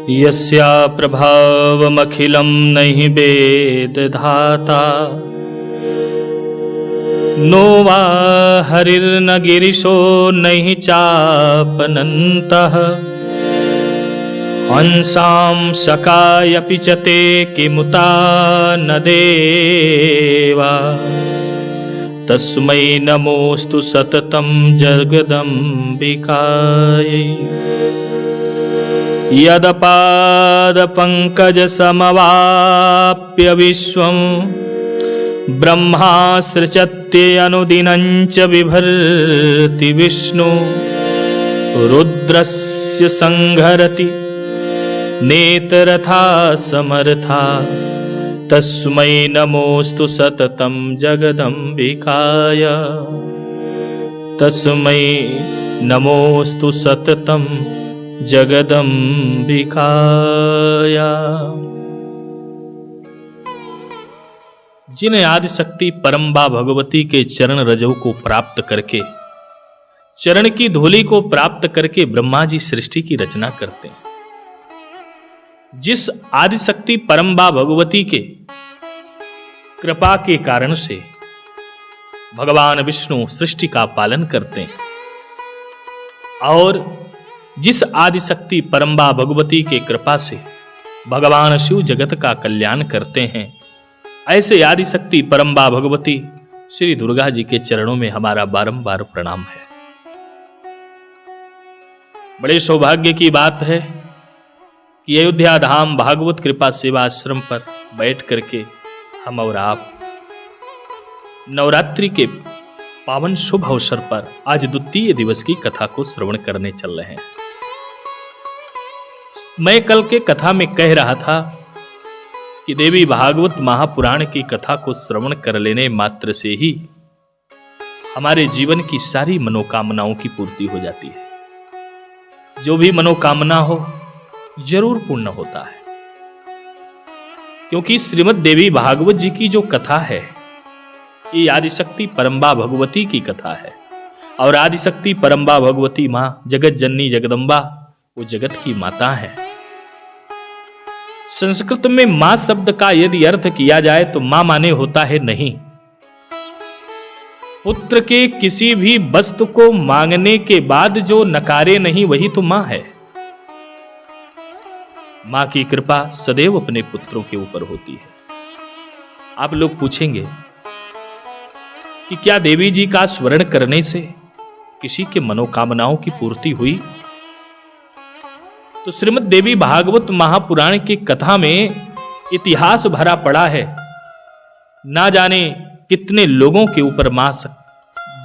यस्या प्रभावमखिलं नहि वेदधाता नो वा हरिर्न गिरिशो नहि चापनन्तः हंसां शकायपि च ते किमुता न देवा तस्मै नमोस्तु सततं जगदम्बिकायै यदपादपङ्कजसमवाप्य विश्वं ब्रह्मासृजत्यनुदिनं च बिभर्ति विष्णु रुद्रस्य संहरति नेतरथा समर्था तस्मै नमोस्तु सततं जगदम्बिकाय तस्मै नमोस्तु सततं जगदम्बिकाय। जिन आदिशक्ति परम्बा भगवती के चरण रजों को प्राप्त करके, चरण की धूलि को प्राप्त करके ब्रह्मा जी सृष्टि की रचना करते हैं। जिस आदिशक्ति परम्बा भगवती के कृपा के कारण से भगवान विष्णु सृष्टि का पालन करते हैं और जिस आदिशक्ति परम्बा भगवती के कृपा से भगवान शिव जगत का कल्याण करते हैं, ऐसे आदिशक्ति परम्बा भगवती श्री दुर्गा जी के चरणों में हमारा बारंबार प्रणाम है। बड़े सौभाग्य की बात है कि अयोध्या धाम भागवत कृपा सेवा आश्रम पर बैठ करके हम और आप नवरात्रि के पावन शुभ अवसर पर आज द्वितीय दिवस की कथा को श्रवण करने चल रहे हैं। मैं कल के कथा में कह रहा था कि देवी भागवत महापुराण की कथा को श्रवण कर लेने मात्र से ही हमारे जीवन की सारी मनोकामनाओं की पूर्ति हो जाती है। जो भी मनोकामना हो जरूर पूर्ण होता है, क्योंकि श्रीमद् देवी भागवत जी की जो कथा है ये आदिशक्ति परम्बा भगवती की कथा है और आदिशक्ति परम्बा भगवती मां जगत जननी जगदम्बा वो जगत की माता है। संस्कृत में मां शब्द का यदि अर्थ किया जाए तो मां माने होता है नहीं। पुत्र के किसी भी वस्तु को मांगने के बाद जो नकारे नहीं वही तो मां है। मां की कृपा सदैव अपने पुत्रों के ऊपर होती है। आप लोग पूछेंगे कि क्या देवी जी का स्मरण करने से किसी के मनोकामनाओं की पूर्ति हुई? तो श्रीमद् देवी भागवत महापुराण की कथा में इतिहास भरा पड़ा है। ना जाने कितने लोगों के ऊपर मां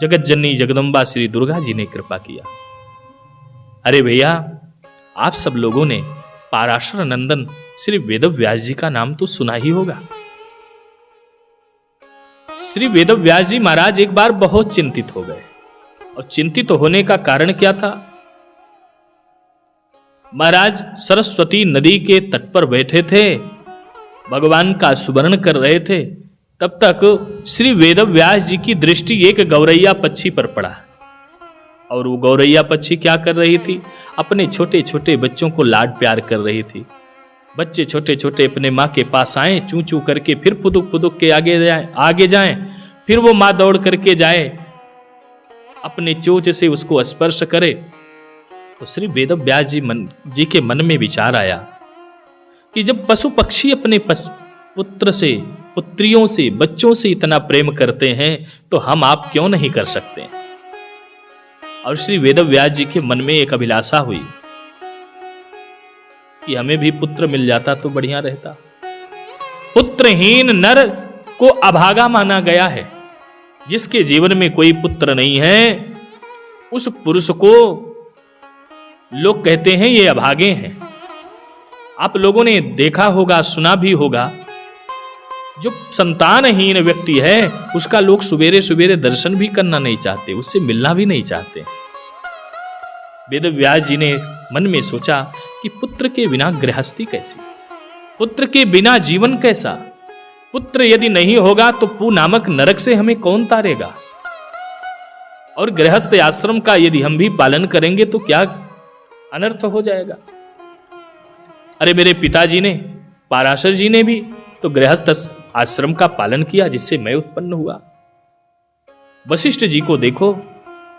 जगत जननी जगदम्बा श्री दुर्गा जी ने कृपा किया। अरे भैया, आप सब लोगों ने पाराशर नंदन श्री वेदव्यास जी का नाम तो सुना ही होगा। श्री वेदव्यास जी महाराज एक बार बहुत चिंतित हो गए और चिंतित होने का कारण क्या था? महाराज सरस्वती नदी के तट पर बैठे थे, भगवान का सुमरण कर रहे थे। तब तक श्री वेदव्यास जी की दृष्टि एक गौरैया पक्षी पर पड़ा और वो गौरैया पक्षी क्या कर रही थी? अपने छोटे छोटे बच्चों को लाड प्यार कर रही थी। बच्चे छोटे छोटे अपने माँ के पास आए, चू चू करके फिर फुदुक फुदुक के आगे जाएं, फिर वो माँ दौड़ करके जाए, अपने चोंच से उसको स्पर्श करे। तो श्री वेदव्यास जी के मन में विचार आया कि जब पशु पक्षी अपने पुत्र से, पुत्रियों से, बच्चों से इतना प्रेम करते हैं तो हम आप क्यों नहीं कर सकते? और श्री वेदव्यास जी के मन में एक अभिलाषा हुई कि हमें भी पुत्र मिल जाता तो बढ़िया रहता। पुत्रहीन नर को अभागा माना गया है। जिसके जीवन में कोई पुत्र नहीं है उस पुरुष को लोग कहते हैं ये अभागे हैं। आप लोगों ने देखा होगा, सुना भी होगा, जो संतानहीन व्यक्ति है उसका लोग सुबेरे सुबेरे दर्शन भी करना नहीं चाहते, उससे मिलना भी नहीं चाहते। वेदव्यास जी ने मन में सोचा कि पुत्र के बिना गृहस्थी कैसी, पुत्र के बिना जीवन कैसा? पुत्र यदि नहीं होगा तो पू नामक नरक से हमें कौन तारेगा? और गृहस्थ आश्रम का यदि हम भी पालन करेंगे तो क्या अनर्थ हो जाएगा। अरे मेरे पिताजी ने, पाराशर जी ने भी तो गृहस्थ आश्रम का पालन किया जिससे मैं उत्पन्न हुआ। वशिष्ठ जी को देखो,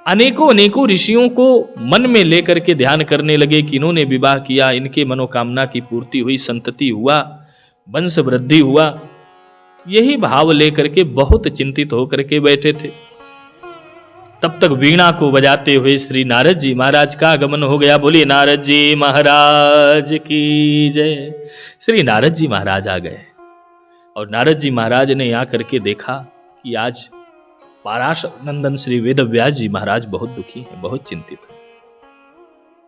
अनेकों अनेकों ऋषियों को मन में लेकर के ध्यान करने लगे कि इन्होंने विवाह किया, इनके मनोकामना की पूर्ति हुई, संतति हुआ, वंश वृद्धि हुआ, यही भाव लेकर के बहुत चिंतित होकर के बैठे थे। तब तक वीणा को बजाते हुए श्री नारद जी महाराज का आगमन हो गया। बोलिए नारद जी महाराज की जय। श्री नारद जी महाराज आ गए और नारद जी महाराज ने आकर के देखा कि आज पाराशर नंदन श्री वेदव्यास जी महाराज बहुत दुखी हैं, बहुत चिंतित हैं।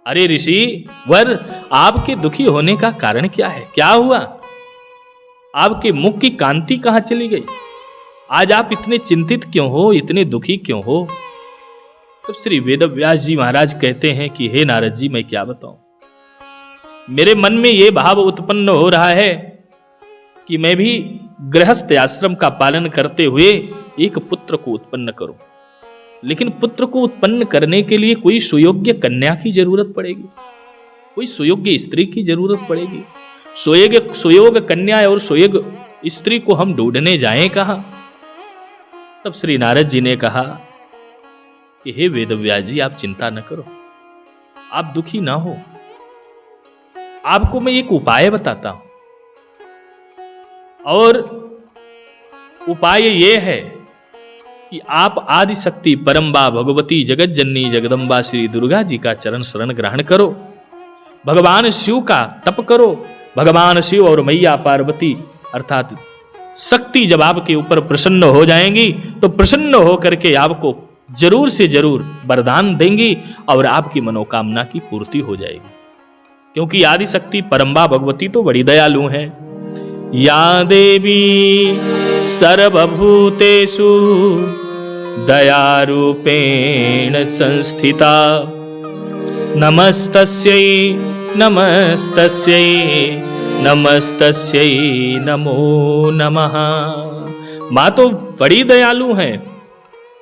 अरे ऋषि वर, आपके दुखी होने का कारण क्या है? क्या हुआ? आपके मुख की कांति कहां चली गई? आज आप इतने चिंतित क्यों हो, इतने दुखी क्यों हो? तब श्री वेदव्यास जी महाराज कहते हैं कि हे नारद जी, मैं क्या बताऊं, मेरे मन में यह भाव उत्पन्न हो रहा है कि मैं भी गृहस्थ आश्रम का पालन करते हुए एक पुत्र को उत्पन्न करूं, लेकिन पुत्र को उत्पन्न करने के लिए कोई सुयोग्य कन्या की जरूरत पड़ेगी, कोई सुयोग्य स्त्री की जरूरत पड़ेगी। सुयोग कन्या और सुयोग स्त्री को हम ढूंढने जाएं कहां? तब श्री नारद जी ने कहा कि हे वेदव्यास जी, आप चिंता न करो, आप दुखी ना हो, आपको मैं एक उपाय बताता हूं। और उपाय यह है कि आप आदि शक्ति परम्बा भगवती जगत जननी जगदम्बा श्री दुर्गा जी का चरण शरण ग्रहण करो, भगवान शिव का तप करो। भगवान शिव और मैया पार्वती अर्थात शक्ति जब आपके ऊपर प्रसन्न हो जाएंगी तो प्रसन्न होकर के आपको जरूर से जरूर वरदान देंगी और आपकी मनोकामना की पूर्ति हो जाएगी, क्योंकि आदि शक्ति परम्बा भगवती तो बड़ी दयालु हैं। या देवी सर्वभूतेषु दयारूपेण संस्थिता, नमस्तस्यै नमस्तस्यै नमस्तस्यै नमो नमः। माँ तो बड़ी दयालु हैं।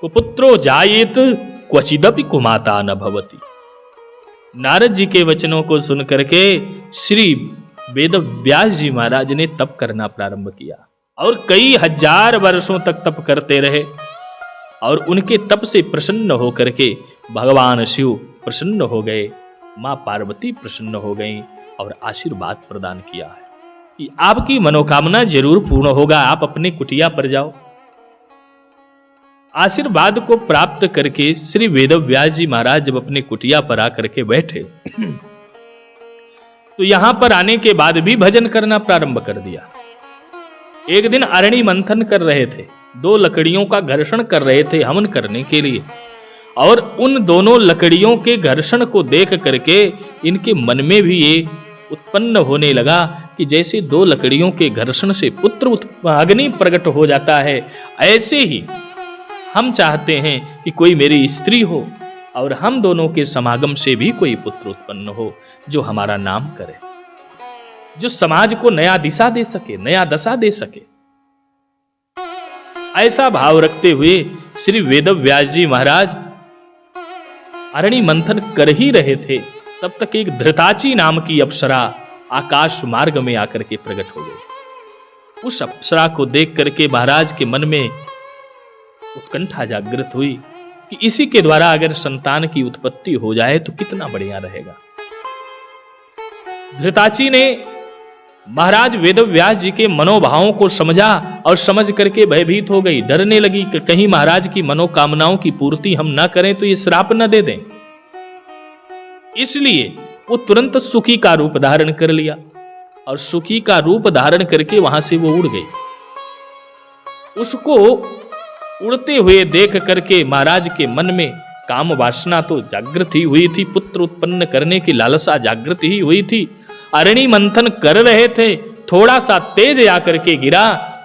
कुपुत्रो जायेत क्वचिदपि कुमाता न भवति। नारद जी के वचनों को सुनकर के श्री वेदव्यास जी महाराज ने तप करना प्रारंभ किया और कई हजार वर्षों तक तप करते रहे और उनके तप से प्रसन्न होकर के भगवान शिव प्रसन्न हो गए, मां पार्वती प्रसन्न हो गई और आशीर्वाद प्रदान किया है कि आपकी मनोकामना जरूर पूर्ण होगा, आप अपने कुटिया पर जाओ। आशीर्वाद को प्राप्त करके श्री वेदव्यास जी महाराज जब अपने कुटिया पर आकर के बैठे तो यहां पर आने के बाद भी भजन करना प्रारंभ कर दिया। एक दिन अरणि मंथन कर रहे थे, दो लकड़ियों का घर्षण कर रहे थे हवन करने के लिए, और उन दोनों लकड़ियों के घर्षण को देख करके इनके मन में भी ये उत्पन्न होने लगा कि जैसे दो लकड़ियों के घर्षण से पुत्र अग्नि प्रकट हो जाता है, ऐसे ही हम चाहते हैं कि कोई मेरी स्त्री हो और हम दोनों के समागम से भी कोई पुत्र उत्पन्न हो जो हमारा नाम करे, जो समाज को नया दिशा दे सके, नया दशा दे सके। ऐसा भाव रखते हुए श्री वेदव्यास जी महाराज अरणि मंथन कर ही रहे थे, तब तक एक धृताची नाम की अप्सरा आकाश मार्ग में आकर के प्रकट हो गई। उस अप्सरा को देख करके महाराज के मन में उत्कंठा जागृत हुई कि इसी के द्वारा अगर संतान की उत्पत्ति हो जाए तो कितना बढ़िया रहेगा। धृताची ने महाराज वेदव्यास जी के मनोभावों को समझा और समझ करके भयभीत हो गई, डरने लगी कि कहीं महाराज की मनोकामनाओं की पूर्ति हम ना करें तो ये श्राप न दे दें। इसलिए वो तुरंत सुखी का रूप धारण कर लिया और सुखी का रूप धारण करके वहां से वो उड़ गई। उसको उड़ते हुए देख करके महाराज के मन में काम वासना तो जागृत ही हुई थी, पुत्र उत्पन्न करने की लालसा जागृत ही हुई थी। अरणि मंथन कर रहे थे, थोड़ा सा तेज आकर के गिरा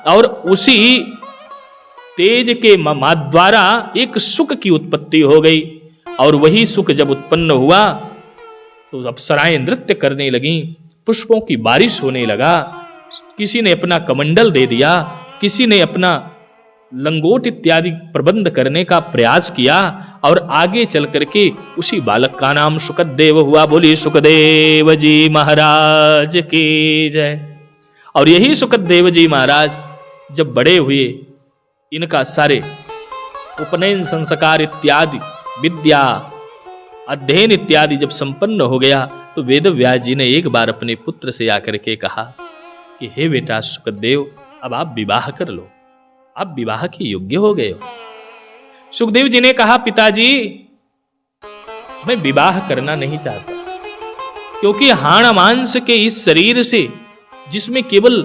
और उसी तेज के द्वारा एक सुख की उत्पत्ति हो गई और वही सुख जब उत्पन्न हुआ तो अप्सराएं नृत्य करने लगी, पुष्पों की बारिश होने लगा। किसी ने अपना कमंडल दे दिया, किसी ने अपना लंगोट इत्यादि प्रबंध करने का प्रयास किया और आगे चल करके उसी बालक का नाम सुखदेव हुआ। बोली सुखदेव जी महाराज की जय। और यही सुखदेव जी महाराज जब बड़े हुए, इनका सारे उपनयन संस्कार इत्यादि विद्या अध्ययन इत्यादि जब संपन्न हो गया, तो वेद व्यास जी ने एक बार अपने पुत्र से आकर के कहा कि हे बेटा सुखदेव, अब आप विवाह कर लो, आप विवाह के योग्य हो गए हो। सुखदेव जी ने कहा पिताजी, मैं विवाह करना नहीं चाहता, क्योंकि हाड़ मांस के इस शरीर से जिसमें केवल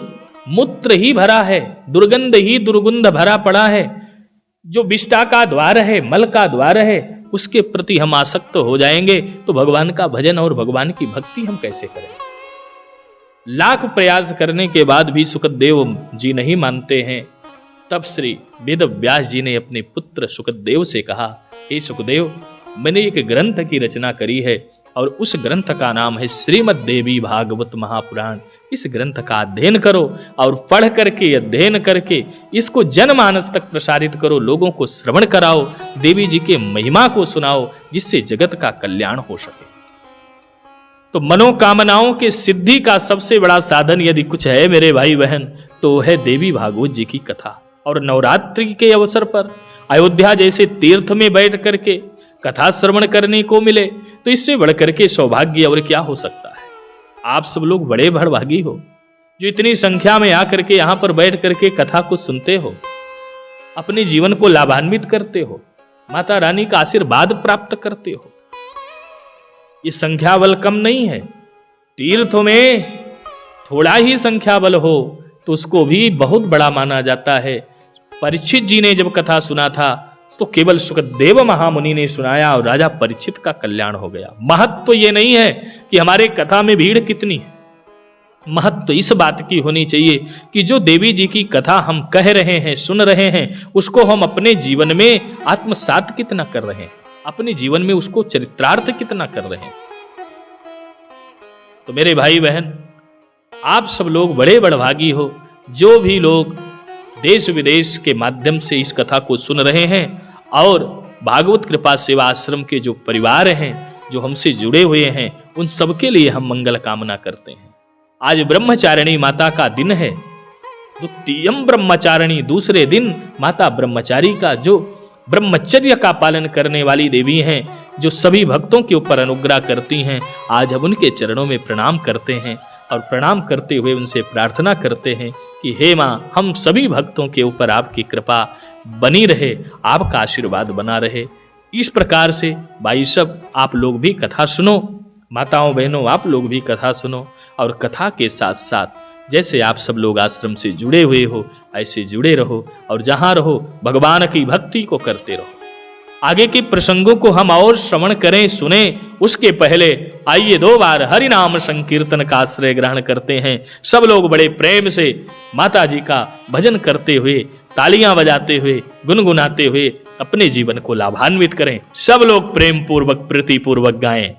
मूत्र ही भरा है, दुर्गंध ही दुर्गंध भरा पड़ा है, जो विष्ठा का द्वार है, मल का द्वार है, उसके प्रति हम आसक्त हो जाएंगे तो भगवान का भजन और भगवान की भक्ति हम कैसे करें। लाख प्रयास करने के बाद भी सुखदेव जी नहीं मानते हैं। तब श्री वेद व्यास जी ने अपने पुत्र सुखदेव से कहा, हे सुखदेव, मैंने एक ग्रंथ की रचना करी है और उस ग्रंथ का नाम है श्रीमद् देवी भागवत महापुराण। इस ग्रंथ का अध्ययन करो और पढ़ करके अध्ययन करके इसको जनमानस तक प्रसारित करो, लोगों को श्रवण कराओ, देवी जी के महिमा को सुनाओ, जिससे जगत का कल्याण हो सके। तो मनोकामनाओं के सिद्धि का सबसे बड़ा साधन यदि कुछ है मेरे भाई बहन, तो है देवी भागवत जी की कथा। और नवरात्रि के अवसर पर अयोध्या जैसे तीर्थ में बैठ करके कथा श्रवण करने को मिले, तो इससे बढ़कर के सौभाग्य और क्या हो सकता है। आप सब लोग बड़े भड़भागी हो जो इतनी संख्या में आकर के यहां पर बैठ करके कथा को सुनते हो, अपने जीवन को लाभान्वित करते हो, माता रानी का आशीर्वाद प्राप्त करते हो। ये संख्या बल कम नहीं है। तीर्थों में थोड़ा ही संख्या बल हो तो उसको भी बहुत बड़ा माना जाता है। परीक्षित जी ने जब कथा सुना था तो केवल सुखदेव महामुनि ने सुनाया और राजा परीक्षित का कल्याण हो गया। महत्व तो ये नहीं है कि हमारे कथा में भीड़ कितनी है, महत्व तो इस बात की होनी चाहिए कि जो देवी जी की कथा हम कह रहे हैं, सुन रहे हैं, उसको हम अपने जीवन में आत्मसात कितना कर रहे हैं, अपने जीवन में उसको चरित्रार्थ कितना कर रहे हैं। तो मेरे भाई बहन, आप सब लोग बड़े बड़भागी हो जो भी लोग देश विदेश के माध्यम से इस कथा को सुन रहे हैं, और भागवत कृपा सेवा आश्रम के जो परिवार हैं जो हमसे जुड़े हुए हैं, उन सबके लिए हम मंगल कामना करते हैं। आज ब्रह्मचारिणी माता का दिन है, द्वितीयम ब्रह्मचारिणी, दूसरे दिन माता ब्रह्मचारी का, जो ब्रह्मचर्य का पालन करने वाली देवी हैं, जो सभी भक्तों के ऊपर अनुग्रह करती हैं। आज हम उनके चरणों में प्रणाम करते हैं और प्रणाम करते हुए उनसे प्रार्थना करते हैं कि हे माँ, हम सभी भक्तों के ऊपर आपकी कृपा बनी रहे, आपका आशीर्वाद बना रहे। इस प्रकार से भाई सब आप लोग भी कथा सुनो, माताओं बहनों आप लोग भी कथा सुनो, और कथा के साथ साथ जैसे आप सब लोग आश्रम से जुड़े हुए हो ऐसे जुड़े रहो, और जहां रहो भगवान की भक्ति को करते रहो। आगे के प्रसंगों को हम और श्रवण करें, सुने, उसके पहले आइए 2 बार हरि नाम संकीर्तन का आश्रय ग्रहण करते हैं। सब लोग बड़े प्रेम से माता जी का भजन करते हुए, तालियां बजाते हुए, गुनगुनाते हुए अपने जीवन को लाभान्वित करें। सब लोग प्रेम पूर्वक, प्रीति पूर्वक गाएं।